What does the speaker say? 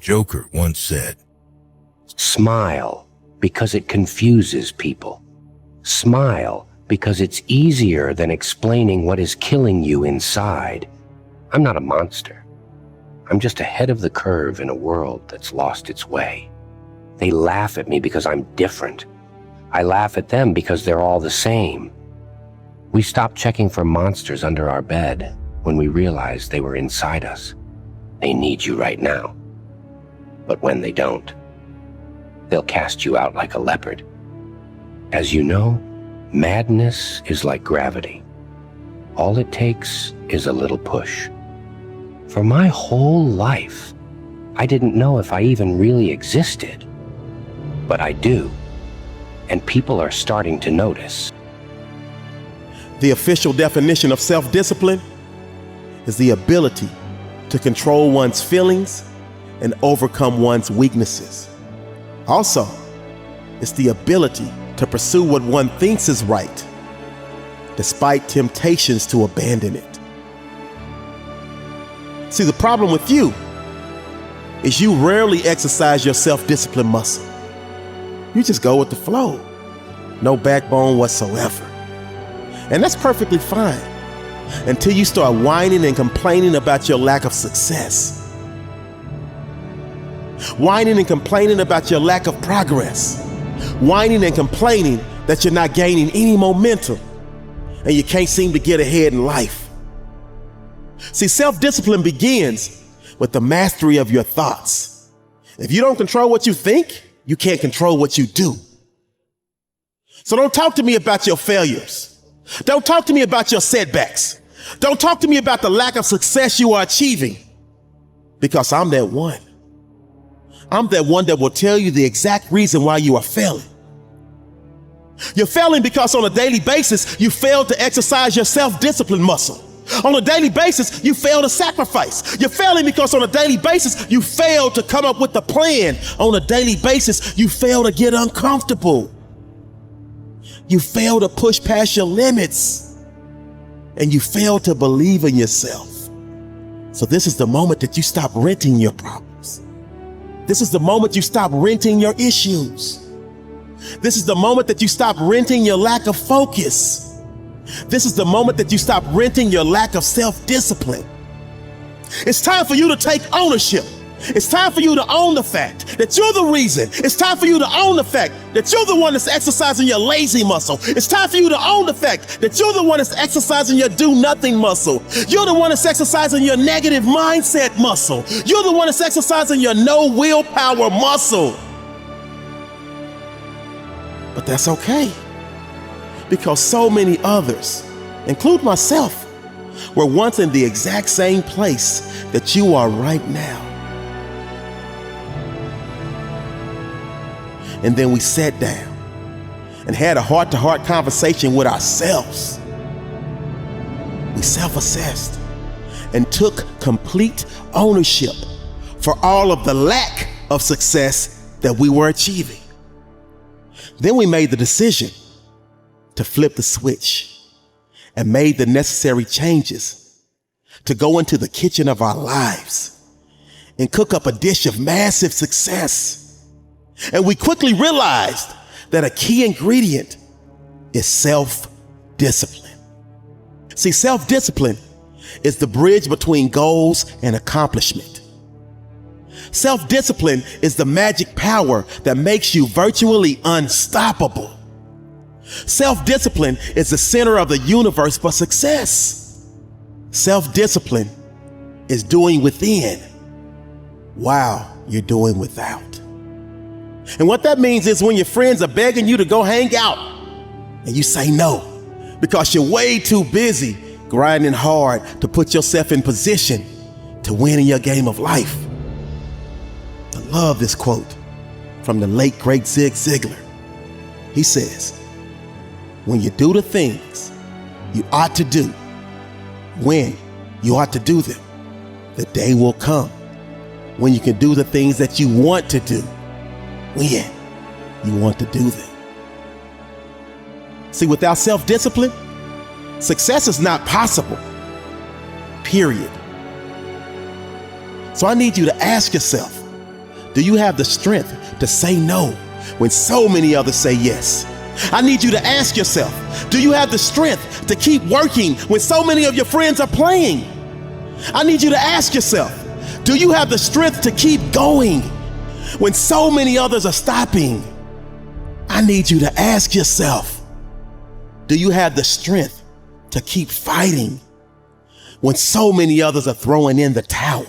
Joker once said, "Smile because it confuses people. Smile because it's easier than explaining what is killing you inside. I'm not a monster. I'm just ahead of the curve in a world that's lost its way. They laugh at me because I'm different. I laugh at them because they're all the same. We stopped checking for monsters under our bed when we realized they were inside us. They need you right now. But when they don't, they'll cast you out like a leopard. As you know, madness is like gravity. All it takes is a little push. For my whole life, I didn't know if I even really existed. But I do. And people are starting to notice." The official definition of self-discipline is the ability to control one's feelings and overcome one's weaknesses. Also, it's the ability to pursue what one thinks is right, despite temptations to abandon it. See, the problem with you is you rarely exercise your self-discipline muscle. You just go with the flow. No backbone whatsoever. And that's perfectly fine until you start whining and complaining about your lack of success. Whining and complaining about your lack of progress. Whining and complaining that you're not gaining any momentum and you can't seem to get ahead in life. See, self-discipline begins with the mastery of your thoughts. If you don't control what you think, you can't control what you do. So don't talk to me about your failures. Don't talk to me about your setbacks. Don't talk to me about the lack of success you are achieving, because I'm that one. I'm that one that will tell you the exact reason why you are failing. You're failing because on a daily basis, you fail to exercise your self-discipline muscle. On a daily basis, you fail to sacrifice. You're failing because on a daily basis, you fail to come up with a plan. On a daily basis, you fail to get uncomfortable. You fail to push past your limits. And you fail to believe in yourself. So this is the moment that you stop renting your problems. This is the moment you stop renting your issues. This is the moment that you stop renting your lack of focus. This is the moment that you stop renting your lack of self-discipline. It's time for you to take ownership. It's time for you to own the fact that you're the reason. It's time for you to own the fact that you're the one that's exercising your lazy muscle. It's time for you to own the fact that you're the one that's exercising your do-nothing muscle. You're the one that's exercising your negative mindset muscle. You're the one that's exercising your no willpower muscle. But that's okay, because so many others, include myself, were once in the exact same place that you are right now. And then we sat down and had a heart-to-heart conversation with ourselves. We self-assessed and took complete ownership for all of the lack of success that we were achieving. Then we made the decision to flip the switch and made the necessary changes to go into the kitchen of our lives and cook up a dish of massive success. And we quickly realized that a key ingredient is self-discipline. See, self-discipline is the bridge between goals and accomplishment. Self-discipline is the magic power that makes you virtually unstoppable. Self-discipline is the center of the universe for success. Self-discipline is doing within while you're doing without. And what that means is when your friends are begging you to go hang out and you say no because you're way too busy grinding hard to put yourself in position to win in your game of life. I love this quote from the late great Zig Ziglar. He says, "When you do the things you ought to do, when you ought to do them, the day will come when you can do the things that you want to do, when you want to do them." See, without self-discipline, success is not possible, period. So I need you to ask yourself, Do you have the strength to say no when so many others say yes? I need you to ask yourself, do you have the strength to keep working when so many of your friends are playing? I need you to ask yourself, do you have the strength to keep going when so many others are stopping? I need you to ask yourself, do you have the strength to keep fighting when so many others are throwing in the towel?